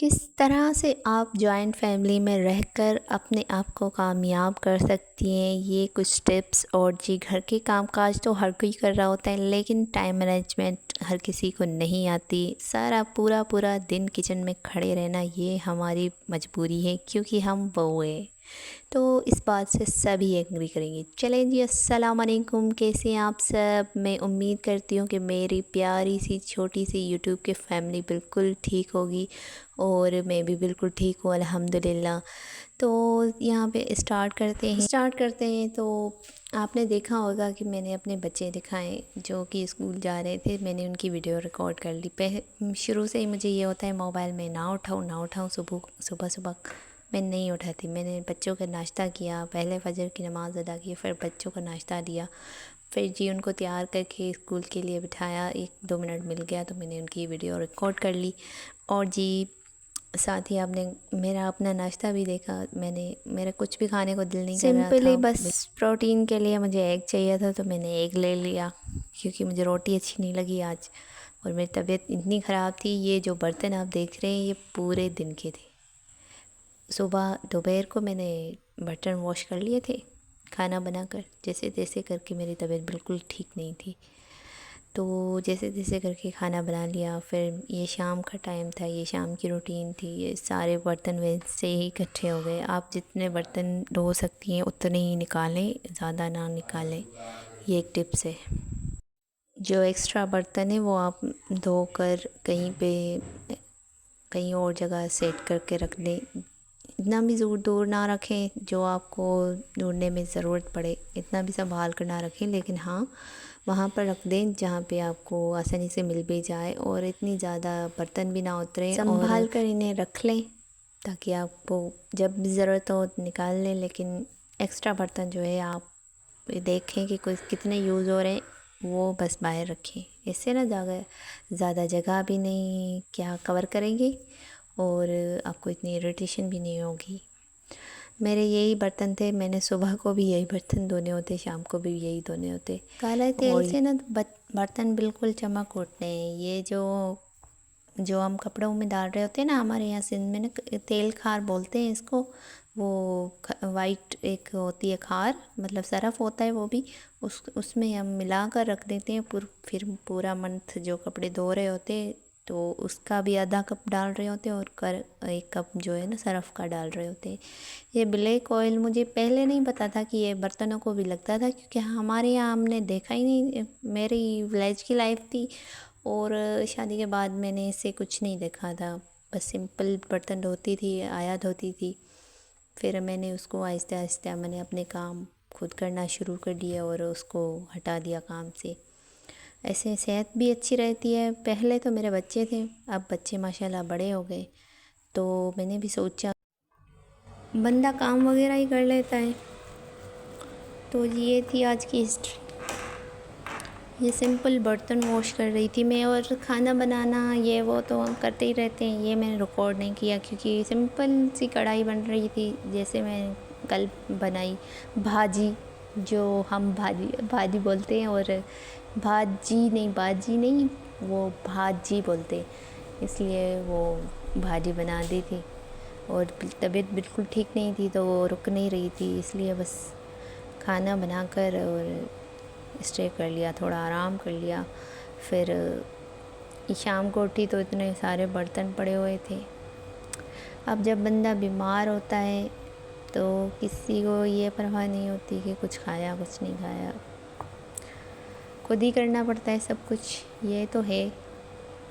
किस तरह से आप जॉइंट फैमिली में रहकर अपने आप को कामयाब कर सकती हैं, ये कुछ टिप्स। और जी, घर के कामकाज तो हर कोई कर रहा होता है, लेकिन टाइम मैनेजमेंट हर किसी को नहीं आती। सारा पूरा पूरा दिन किचन में खड़े रहना ये हमारी मजबूरी है, क्योंकि हम बहू हैं। तो इस बात से सभी एग्री करेंगे। चलें जी, अस्सलाम वालेकुम, कैसे हैं आप सब। मैं उम्मीद करती हूँ कि मेरी प्यारी सी छोटी सी यूट्यूब की फैमिली बिल्कुल ठीक होगी और मैं भी बिल्कुल ठीक हूँ अल्हम्दुलिल्लाह। तो यहाँ पे स्टार्ट करते हैं। तो आपने देखा होगा कि मैंने अपने बच्चे दिखाए जो कि स्कूल जा रहे थे। मैंने उनकी वीडियो रिकॉर्ड कर ली। शुरू से ही मुझे ये होता है मोबाइल में ना उठाऊँ। सुबह सुबह मैं नहीं उठाती। मैंने बच्चों का नाश्ता किया, पहले फ़जर की नमाज़ अदा की, फिर बच्चों का नाश्ता दिया, फिर जी उनको तैयार करके स्कूल के लिए बिठाया। 1-2 मिनट मिल गया तो मैंने उनकी वीडियो रिकॉर्ड कर ली। और जी साथ ही आपने मेरा अपना नाश्ता भी देखा। मेरा कुछ भी खाने को दिल नहीं कर रहा था। सिंपली बस प्रोटीन के लिए मुझे एग चाहिए था, तो मैंने एग ले लिया, क्योंकि मुझे रोटी अच्छी नहीं लगी आज और मेरी तबीयत इतनी ख़राब थी। ये जो बर्तन आप देख रहे हैं ये पूरे दिन के थे। सुबह दोपहर को मैंने बर्तन वॉश कर लिए थे खाना बनाकर। जैसे तैसे करके मेरी तबीयत बिल्कुल ठीक नहीं थी, तो जैसे तैसे करके खाना बना लिया। फिर ये शाम का टाइम था, ये शाम की रूटीन थी। ये सारे बर्तन वैसे ही इकट्ठे हो गए। आप जितने बर्तन धो सकती हैं उतने ही निकालें, ज़्यादा ना निकालें, ये एक टिप्स है। जो एक्स्ट्रा बर्तन है वो आप धोकर कहीं और जगह सेट करके रख दें। इतना भी दूर ना रखें जो आपको ढूंढने में ज़रूरत पड़े, इतना भी संभाल कर ना रखें, लेकिन हाँ वहाँ पर रख दें जहाँ पे आपको आसानी से मिल भी जाए और इतनी ज़्यादा बर्तन भी ना उतरे। संभाल कर इन्हें रख लें ताकि आपको जब भी ज़रूरत हो निकाल लें। लेकिन एक्स्ट्रा बर्तन जो है आप देखें कि कोई कितने यूज़ हो रहे हैं, वो बस बाहर रखें। इससे ना ज़्यादा जगह भी नहीं क्या कवर करेंगे और आपको इतनी इरिटेशन भी नहीं होगी। मेरे यही बर्तन थे, मैंने सुबह को भी यही बर्तन धोने होते, शाम को भी यही धोने होते। काला तेल से ना बर्तन बिल्कुल चमक उठते हैं। ये जो हम कपड़ों में डाल रहे होते हैं ना, हमारे यहाँ सिंध में ना तेल खार बोलते हैं इसको। वो वाइट एक होती है खार, मतलब सरफ होता है वो भी, उसमें हम मिला कर रख देते हैं। फिर पूरा मंथ जो कपड़े धो रहे होते हैं तो उसका भी आधा कप डाल रहे होते हैं और 1 कप जो है ना सरफ़ का डाल रहे होते हैं। ये ब्लैक ऑयल मुझे पहले नहीं पता था कि ये बर्तनों को भी लगता था, क्योंकि हमारे यहाँ हमने देखा ही नहीं। मेरी विलेज की लाइफ थी और शादी के बाद मैंने इससे कुछ नहीं देखा था। बस सिंपल बर्तन धोती थी, आया धोती थी। फिर मैंने उसको आहिस्ता आहिस्ता मैंने अपने काम खुद करना शुरू कर दिया और उसको हटा दिया काम से। ऐसे सेहत भी अच्छी रहती है। पहले तो मेरे बच्चे थे, अब बच्चे माशाल्लाह बड़े हो गए, तो मैंने भी सोचा बंदा काम वगैरह ही कर लेता है। तो ये थी आज की हिस्ट्री। ये सिंपल बर्तन वॉश कर रही थी मैं, और खाना बनाना ये वो तो हम करते ही रहते हैं। ये मैंने रिकॉर्ड नहीं किया क्योंकि सिंपल सी कढ़ाई बन रही थी। जैसे मैं कल बनाई भाजी, जो हम भाजी भाजी बोलते हैं, और बाजी नहीं, वो भाजी बोलते हैं, इसलिए वो भाजी बना दी थी। और तबीयत बिल्कुल ठीक नहीं थी तो वो रुक नहीं रही थी, इसलिए बस खाना बनाकर और स्टे कर लिया, थोड़ा आराम कर लिया। फिर शाम को उठी तो इतने सारे बर्तन पड़े हुए थे। अब जब बंदा बीमार होता है तो किसी को ये परवाह नहीं होती कि कुछ खाया कुछ नहीं खाया, खुद ही करना पड़ता है सब कुछ। ये तो है,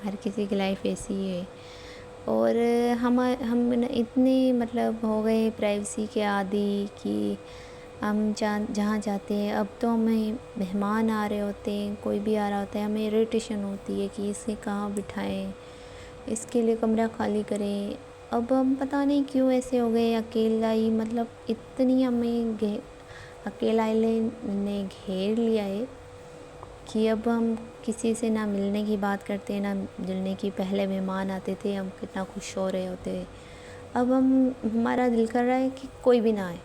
हर किसी की लाइफ ऐसी ही है। और हम इतने मतलब हो गए प्राइवेसी के आदी कि हम जहाँ जाते हैं, अब तो हमें मेहमान आ रहे होते हैं, कोई भी आ रहा होता है, हमें इरिटेशन होती है कि इसे कहाँ बिठाएं, इसके लिए कमरा खाली करें। अब हम पता नहीं क्यों ऐसे हो गए, अकेला ही मतलब इतनी हमें अकेला ने घेर लिया है कि अब हम किसी से ना मिलने की बात करते हैं ना मिलने की। पहले मेहमान आते थे, हम कितना खुश हो रहे होते, अब हमारा दिल कर रहा है कि कोई भी ना आए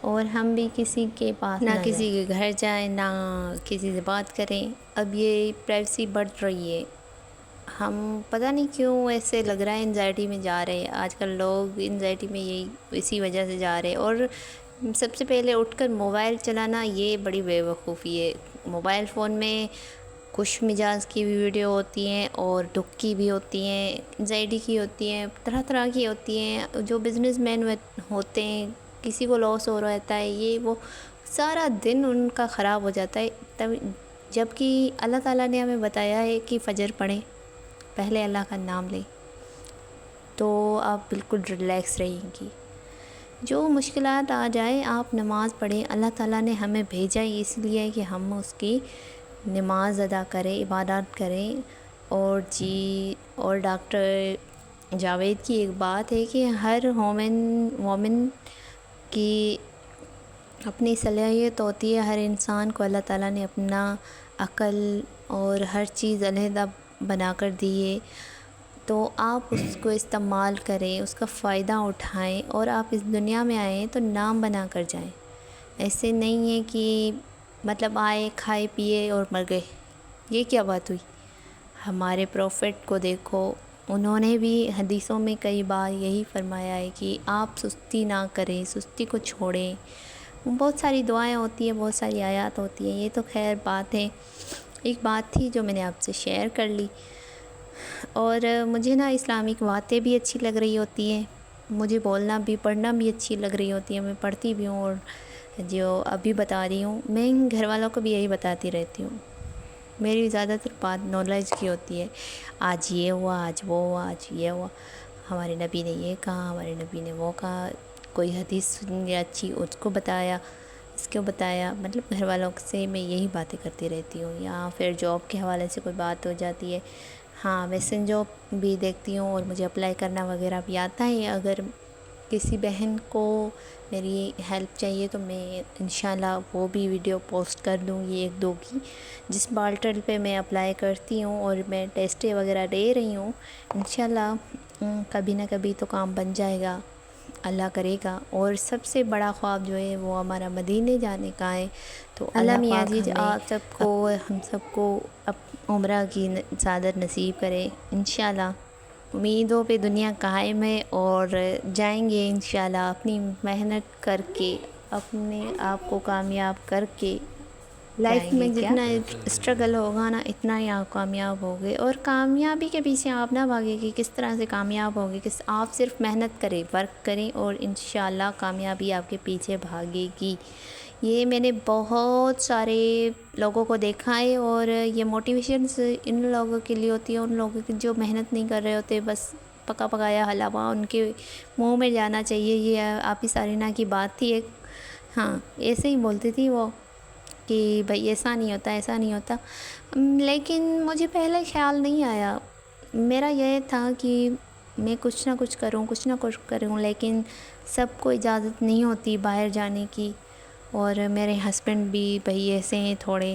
और हम भी किसी के पास ना किसी के घर जाएं, ना किसी से बात करें। अब ये प्राइवेसी बढ़ रही है, हम पता नहीं क्यों ऐसे लग रहा है एंजाइटी में जा रहे हैं। आजकल लोग एंजाइटी में यही इसी वजह से जा रहे हैं। और सबसे पहले उठकर मोबाइल चलाना ये बड़ी बेवकूफ़ी है। मोबाइल फ़ोन में खुश मिजाज की भी वीडियो होती हैं और दुख की भी होती हैं, एंजाइटी की होती हैं, तरह तरह की होती हैं। जो बिजनेसमैन होते हैं, किसी को लॉस हो रहता है, ये वो सारा दिन उनका ख़राब हो जाता है। तब जबकि अल्लाह ताला ने हमें बताया है कि फ़जर पढ़ें, पहले अल्लाह का नाम लें, तो आप बिल्कुल रिलैक्स रहेंगी। जो मुश्किलात आ जाए आप नमाज़ पढ़ें। अल्लाह ताला ने हमें भेजा ही इसलिए कि हम उसकी नमाज अदा करें, इबादत करें। और डॉक्टर जावेद की एक बात है कि हर मोमिन की अपनी सलाहियत होती है। हर इंसान को अल्लाह ताला ने अपना अक़ल और हर चीज़ अलहदा बना कर दी है, तो आप उसको इस्तेमाल करें, उसका फ़ायदा उठाएं और आप इस दुनिया में आए तो नाम बना कर जाएं। ऐसे नहीं है कि मतलब आए, खाए पिए और मर गए। ये क्या बात हुई? हमारे प्रॉफिट को देखो, उन्होंने भी हदीसों में कई बार यही फरमाया है कि आप सुस्ती ना करें, सुस्ती को छोड़ें। बहुत सारी दुआएं होती हैं, बहुत सारी आयत होती हैं। ये तो खैर बात है, एक बात थी जो मैंने आपसे शेयर कर ली। और मुझे ना इस्लामिक बातें भी अच्छी लग रही होती हैं, मुझे बोलना भी पढ़ना भी अच्छी लग रही होती है। मैं पढ़ती भी हूँ और जो अभी बता रही हूँ मैं घर वालों को भी यही बताती रहती हूँ। मेरी ज़्यादातर बात नॉलेज की होती है। आज ये हुआ, आज वो हुआ, आज ये हुआ, हमारे नबी ने ये कहा, हमारे नबी ने वो कहा, कोई हदीस सुन लिया अच्छी, उसको बताया, इसको बताया। मतलब घर वालों से मैं यही बातें करती रहती हूँ। या फिर जॉब के हवाले से कोई बात हो जाती है, हाँ वैसे जॉब भी देखती हूँ और मुझे अप्लाई करना वगैरह भी आता है। अगर किसी बहन को मेरी हेल्प चाहिए तो मैं इंशाल्लाह वो भी वीडियो पोस्ट कर दूँगी, एक दो की, जिस पोर्टल पे मैं अप्लाई करती हूँ और मैं टेस्टें वगैरह दे रही हूँ। इंशाल्लाह कभी ना कभी तो काम बन जाएगा, अल्लाह करेगा। और सबसे बड़ा ख्वाब जो है वो हमारा मदीने जाने का है। तो अल्लाह मियाँ जी आप सबको, हम सबको उम्रा की सादत नसीब करे इंशाल्लाह। उम्मीदों पे दुनिया कायम है और जाएंगे इंशाल्लाह, अपनी मेहनत करके, अपने आप को कामयाब करके। लाइफ में जितना स्ट्रगल होगा ना, इतना ही आप कामयाब होगे। और कामयाबी के पीछे आप ना भागे कि किस तरह से कामयाब होगे, किस आप सिर्फ मेहनत करें, वर्क करें और इंशाल्लाह कामयाबी आपके पीछे भागेगी। ये मैंने बहुत सारे लोगों को देखा है और ये मोटिवेशंस इन लोगों के लिए होती है, उन लोगों की जो मेहनत नहीं कर रहे होते, बस पका पकाया हलवा उनके मुंह में जाना चाहिए। ये आप ही सारीना की बात थी एक, हाँ ऐसे ही बोलती थी वो कि भाई ऐसा नहीं होता, ऐसा नहीं होता। लेकिन मुझे पहले ख्याल नहीं आया। मेरा यह था कि मैं कुछ ना कुछ करूं, कुछ ना कुछ करूं, लेकिन सबको इजाज़त नहीं होती बाहर जाने की। और मेरे हस्बैंड भी भाई ऐसे हैं थोड़े,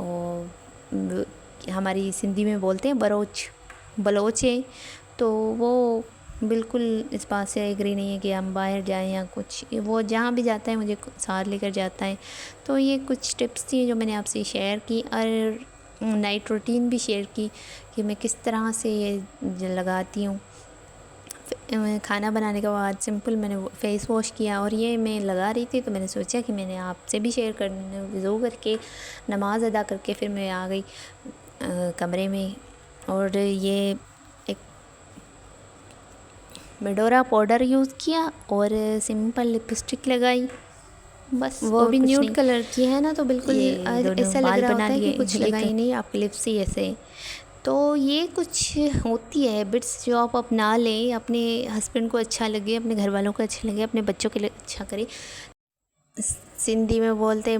और हमारी सिंधी में बोलते हैं बलोच हैं, तो वो बिल्कुल इस बात से एग्री नहीं है कि हम बाहर जाएं या कुछ। वो जहाँ भी जाता है मुझे साथ लेकर जाता है। तो ये कुछ टिप्स थी जो मैंने आपसे शेयर की, और नाइट रूटीन भी शेयर की कि मैं किस तरह से ये लगाती हूँ। खाना बनाने के बाद सिंपल मैंने फ़ेस वॉश किया और ये मैं लगा रही थी, तो मैंने सोचा कि मैंने आपसे भी शेयर करने, वज़ू करके नमाज़ अदा करके फिर मैं आ गई कमरे में। और ये एक मेडोरा पाउडर यूज़ किया और सिंपल लिपस्टिक लगाई, बस। वो भी न्यूड कलर की है ना, तो बिल्कुल ऐसा लग रहा होता है कि कुछ लगाई नहीं, आपके लिप्स ही ऐसे। तो ये कुछ होती है हैबिट्स जो आप अपना लें, अपने हस्बैंड को अच्छा लगे, अपने घर वालों को अच्छा लगे, अपने बच्चों के लिए अच्छा करें। सिंधी में बोलते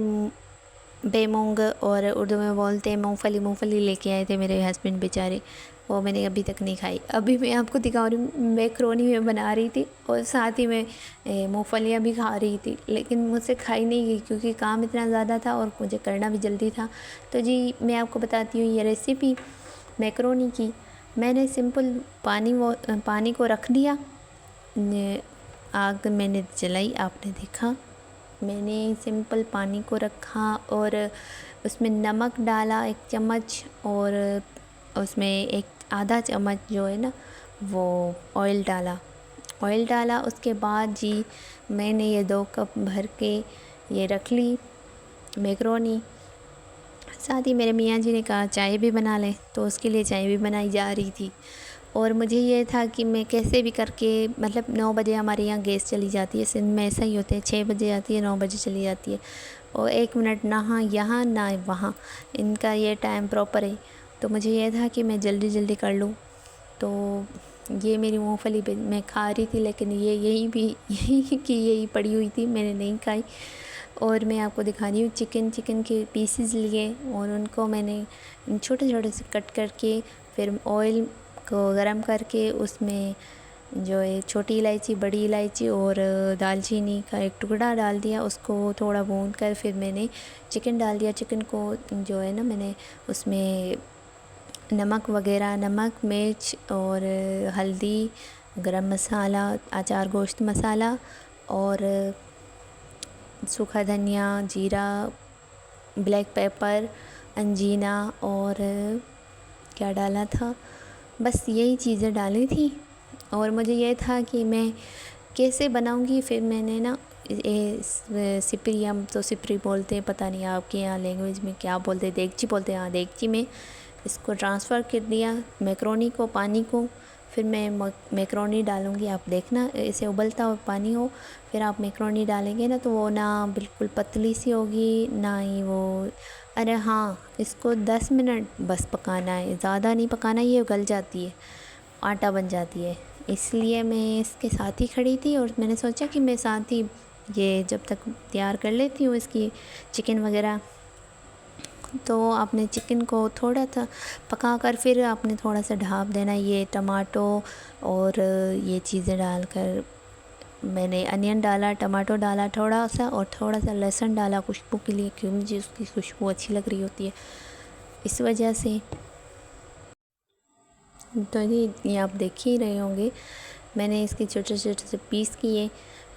बेमूंग और उर्दू में बोलते हैं मूंगफली। मूंगफली लेके आए थे मेरे हस्बैंड बेचारे, वो मैंने अभी तक नहीं खाई। अभी मैं आपको दिखा रही हूँ, मैक्रोनी में बना रही थी और साथ ही में मूंगफलियाँ भी खा रही थी, लेकिन मुझसे खाई नहीं गई क्योंकि काम इतना ज़्यादा था और मुझे करना भी जल्दी था। तो जी मैं आपको बताती हूँ ये रेसिपी मैक्रोनी की। मैंने सिंपल पानी को रख दिया, आग मैंने जलाई, आपने देखा। मैंने सिंपल पानी को रखा और उसमें नमक डाला 1 चम्मच, और उसमें एक आधा चम्मच जो है ना वो ऑयल डाला। उसके बाद जी मैंने ये 2 कप भर के ये रख ली मैक्रोनी। साथ ही मेरे मियाँ जी ने कहा चाय भी बना लें, तो उसके लिए चाय भी बनाई जा रही थी। और मुझे ये था कि मैं कैसे भी करके, मतलब 9 बजे हमारे यहाँ गैस चली जाती है, सिंध में ऐसा ही होता है, 6 बजे आती है 9 बजे चली जाती है, और 1 मिनट ना यहाँ ना वहाँ, इनका ये टाइम प्रॉपर है। तो मुझे ये था कि मैं जल्दी जल्दी कर लूँ। तो ये मेरी मूँगफली मैं खा रही थी, लेकिन ये यही पड़ी हुई थी, मैंने नहीं खाई। और मैं आपको दिखा रही हूँ चिकन के पीसेस लिए, और उनको मैंने छोटे छोटे से कट करके फिर ऑयल को गरम करके उसमें जो है छोटी इलायची, बड़ी इलायची और दालचीनी का एक टुकड़ा डाल दिया। उसको थोड़ा भून कर फिर मैंने चिकन डाल दिया। चिकन को जो है ना मैंने उसमें नमक वगैरह, नमक, मिर्च और हल्दी, गरम मसाला, अचार गोश्त मसाला और सूखा धनिया, जीरा, ब्लैक पेपर, अंजीना और क्या डाला था, बस यही चीज़ें डाली थी। और मुझे ये था कि मैं कैसे बनाऊंगी। फिर मैंने ना सिपरी, हम तो सिपरी बोलते हैं, पता नहीं आपके यहाँ लैंग्वेज में क्या बोलते हैं, देगची बोलते हैं, हाँ देगची में इसको ट्रांसफ़र कर दिया मैक्रोनी को, पानी को। फिर मैं मैक्रोनी डालूँगी, आप देखना इसे उबलता हुआ पानी हो, फिर आप मैक्रोनी डालेंगे ना तो वो ना बिल्कुल पतली सी होगी ना ही वो, अरे हाँ, इसको 10 मिनट बस पकाना है, ज़्यादा नहीं पकाना, ये गल जाती है, आटा बन जाती है। इसलिए मैं इसके साथ ही खड़ी थी और मैंने सोचा कि मैं साथ ही ये जब तक तैयार कर लेती हूँ इसकी चिकन वगैरह। तो आपने चिकन को थोड़ा सा पका कर फिर आपने थोड़ा सा ढाँप देना, ये टमाटो और ये चीज़ें डालकर मैंने अनियन डाला, टमाटो डाला थोड़ा सा, और थोड़ा सा लहसुन डाला खुशबू के लिए, क्योंकि मुझे उसकी खुशबू अच्छी लग रही होती है इस वजह से। तो ये आप देख ही रहे होंगे, मैंने इसके छोटे छोटे से पीस किए।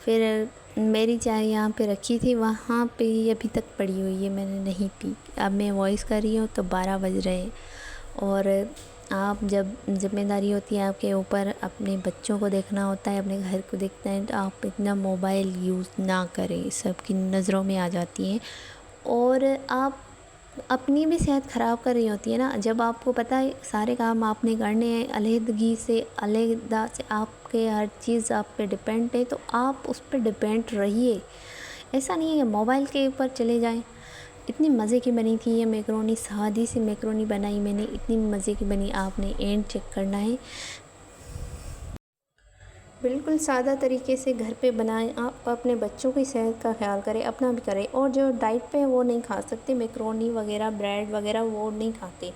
फिर मेरी चाय यहाँ पे रखी थी, वहाँ पे अभी तक पड़ी हुई है, मैंने नहीं पी। अब मैं वॉइस कर रही हूँ तो 12 बज रहे हैं। और आप जब जिम्मेदारी होती है आपके ऊपर, अपने बच्चों को देखना होता है, अपने घर को देखना है, तो आप इतना मोबाइल यूज़ ना करें, सबकी नज़रों में आ जाती हैं और आप अपनी भी सेहत ख़राब कर रही होती है ना। जब आपको पता है सारे काम आपने करने हैं, अलहदगी से, अलहदा से, आपके हर चीज़ आप पे डिपेंड है, तो आप उस पर डिपेंड रहिए। ऐसा नहीं है कि मोबाइल के ऊपर चले जाएं। इतनी मज़े की बनी थी ये मैक्रोनी, सादी सी मैक्रोनी बनाई मैंने, इतनी मज़े की बनी, आपने एंड चेक करना है। बिल्कुल सादा तरीके से घर पे बनाएं। आप अपने बच्चों की सेहत का ख्याल करें, अपना भी करें। और जो डाइट पे वो नहीं खा सकते मैक्रोनी वगैरह, ब्रेड वगैरह, वो नहीं खाते।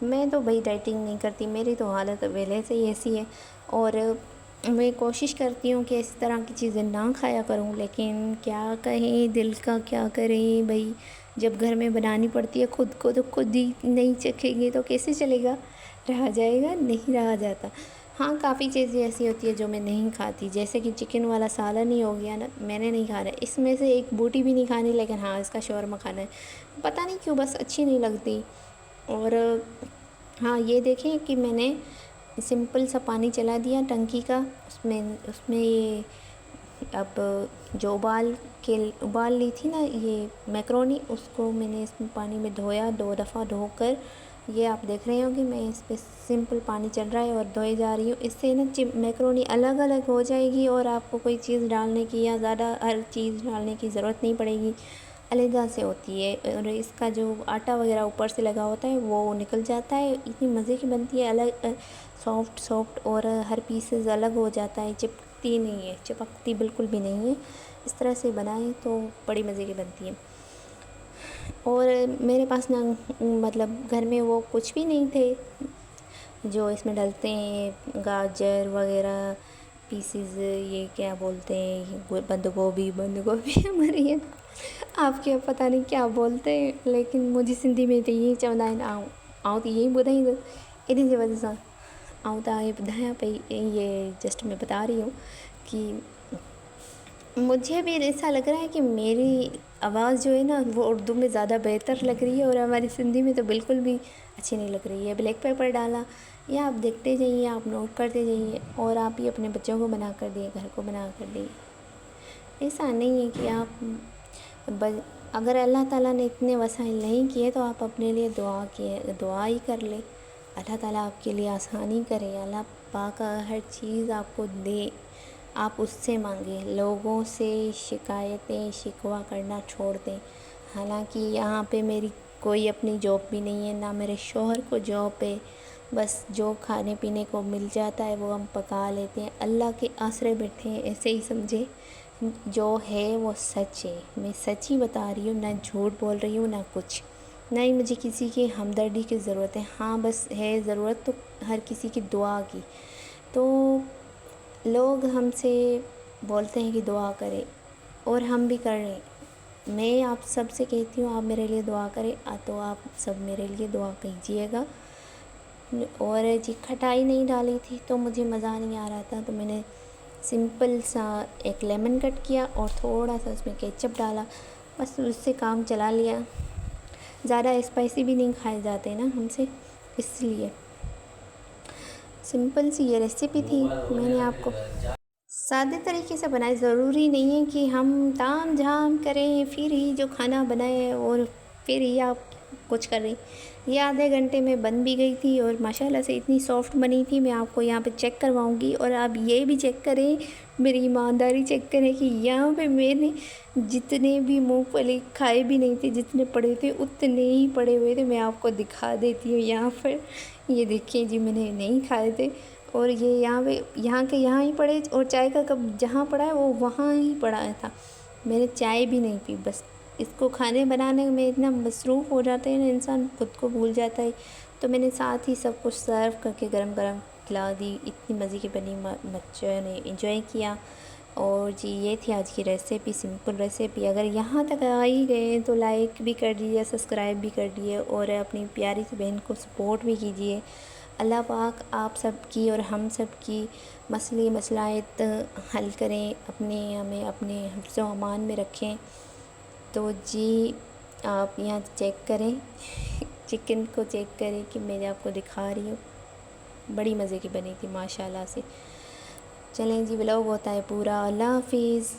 मैं तो भाई डाइटिंग नहीं करती, मेरी तो हालत पहले से ही ऐसी है। और मैं कोशिश करती हूँ कि इस तरह की चीज़ें ना खाया करूँ, लेकिन क्या कहें, दिल का क्या करें भाई, जब घर में बनानी पड़ती है खुद को, तो खुद ही नहीं चखेंगे तो कैसे चलेगा, रहा जाएगा, नहीं रहा जाता। हाँ, काफ़ी चीज़ें ऐसी होती है जो मैं नहीं खाती, जैसे कि चिकन वाला सालन ही हो गया ना, मैंने नहीं खाना है। इसमें से एक बोटी भी नहीं खानी, लेकिन हाँ इसका शौरमा खाना है, पता नहीं क्यों, बस अच्छी नहीं लगती। और हाँ, ये देखें कि मैंने सिंपल सा पानी चला दिया टंकी का, उसमें ये अब जो उबाल ली थी ना ये मैक्रोनी, उसको मैंने इसमें पानी में धोया 2 दफ़ा धोकर। ये आप देख रहे हो कि मैं इस पर सिंपल पानी चल रहा है और धोई जा रही हूँ। इससे ना मैक्रोनी अलग अलग हो जाएगी और आपको कोई चीज़ डालने की या ज़्यादा हर चीज़ डालने की ज़रूरत नहीं पड़ेगी, अलग से होती है। और इसका जो आटा वगैरह ऊपर से लगा होता है वो निकल जाता है, इतनी मज़े की बनती है, अलग सॉफ्ट, और हर पीसेस अलग हो जाता है, चिपकती नहीं है, चिपकती बिल्कुल भी नहीं है। इस तरह से बनाएं तो बड़ी मज़े की बनती है। और मेरे पास ना मतलब घर में वो कुछ भी नहीं थे जो इसमें डलते हैं, गाजर वगैरह पीसीज, ये क्या बोलते हैं, बंद गोभी हमारे यहाँ आप क्या पता नहीं क्या बोलते हैं, लेकिन मुझे सिंधी में तो यही चवंदा आहिनि, आउं तो यही ॿुधाईंदो, इन जी वजह से आउं तो ये ॿुधायां पई, ये जस्ट मैं बता रही हूँ कि मुझे भी ऐसा लग रहा है कि मेरी आवाज़ जो है ना वो उर्दू में ज़्यादा बेहतर लग रही है और हमारी सिंधी में तो बिल्कुल भी अच्छी नहीं लग रही है। ब्लैक पेपर डाला, ये आप देखते जाइए, आप नोट करते जाइए और आप ही अपने बच्चों को बना कर दिए, घर को बना कर दिए। ऐसा नहीं है कि आप अगर अल्लाह ताला ने इतने वसाइल नहीं किए तो आप अपने लिए दुआ ही कर ले। अल्लाह ताला आपके लिए आसानी करे, अल्लाह पाक हर चीज़ आपको दे, आप उससे मांगे, लोगों से शिकायतें शिकवा करना छोड़ दें। हालांकि यहाँ पे मेरी कोई अपनी जॉब भी नहीं है, ना मेरे शौहर को जॉब है, बस जो खाने पीने को मिल जाता है वो हम पका लेते हैं। अल्लाह के आसरे बैठे हैं, ऐसे ही समझे। जो है वो सच है, मैं सच ही बता रही हूँ, ना झूठ बोल रही हूँ ना कुछ, ना ही मुझे किसी की हमदर्दी की ज़रूरत है। हाँ बस है ज़रूरत तो हर किसी की दुआ की। तो लोग हमसे बोलते हैं कि दुआ करें और हम भी कर रहे हैं। मैं आप सब से कहती हूँ आप मेरे लिए दुआ करें, तो आप सब मेरे लिए दुआ कीजिएगा। और जी खटाई नहीं डाली थी तो मुझे मज़ा नहीं आ रहा था, तो मैंने सिंपल सा एक लेमन कट किया और थोड़ा सा उसमें केचप डाला, बस उससे काम चला लिया। ज़्यादा स्पाइसी भी नहीं खाए जाते ना हमसे, इसलिए सिंपल सी ये रेसिपी थी, मैंने आपको सादे तरीके से बनाए। ज़रूरी नहीं है कि हम ताम झाम करें फिर ही जो खाना बनाए और फिर ही आप कुछ करें। ये आधे घंटे में बन भी गई थी और माशाल्लाह से इतनी सॉफ़्ट बनी थी। मैं आपको यहाँ पे चेक करवाऊँगी और आप ये भी चेक करें, मेरी ईमानदारी चेक करें कि यहाँ पे मैंने जितने भी मूँगफली खाए भी नहीं थे, जितने पड़े थे उतने ही पड़े हुए थे। मैं आपको दिखा देती हूँ यहाँ पर, ये देखिए जी, मैंने नहीं खाए थे और ये यहाँ पे यहाँ के यहाँ ही पड़े और चाय का कप जहाँ पड़ा है वो वहाँ ही पड़ा था। मैंने चाय भी नहीं पी, बस इसको खाने बनाने में इतना मसरूफ़ हो जाता है ना इंसान, खुद को भूल जाता है। तो मैंने साथ ही सब कुछ सर्व करके गरम गरम खिला दी। इतनी मज़े की बनी, बच्चों ने एंजॉय किया। और जी ये थी आज की रेसिपी, सिंपल रेसिपी। अगर यहाँ तक आ ही गए तो लाइक भी कर दीजिए, सब्सक्राइब भी कर दिए और अपनी प्यारी सी बहन को सपोर्ट भी कीजिए। अल्लाह पाक आप सब की और हम सब की मसले मसलायत हल करें, हमें अपने हिफ्ज़ व अमान में रखें। तो जी आप यहाँ चेक करें चिकन को चेक करें कि मैं आपको दिखा रही हूँ, बड़ी मज़े की बनी थी माशाल्लाह से। चलें जी, व्लॉग होता है पूरा। अल्लाह हाफिज़।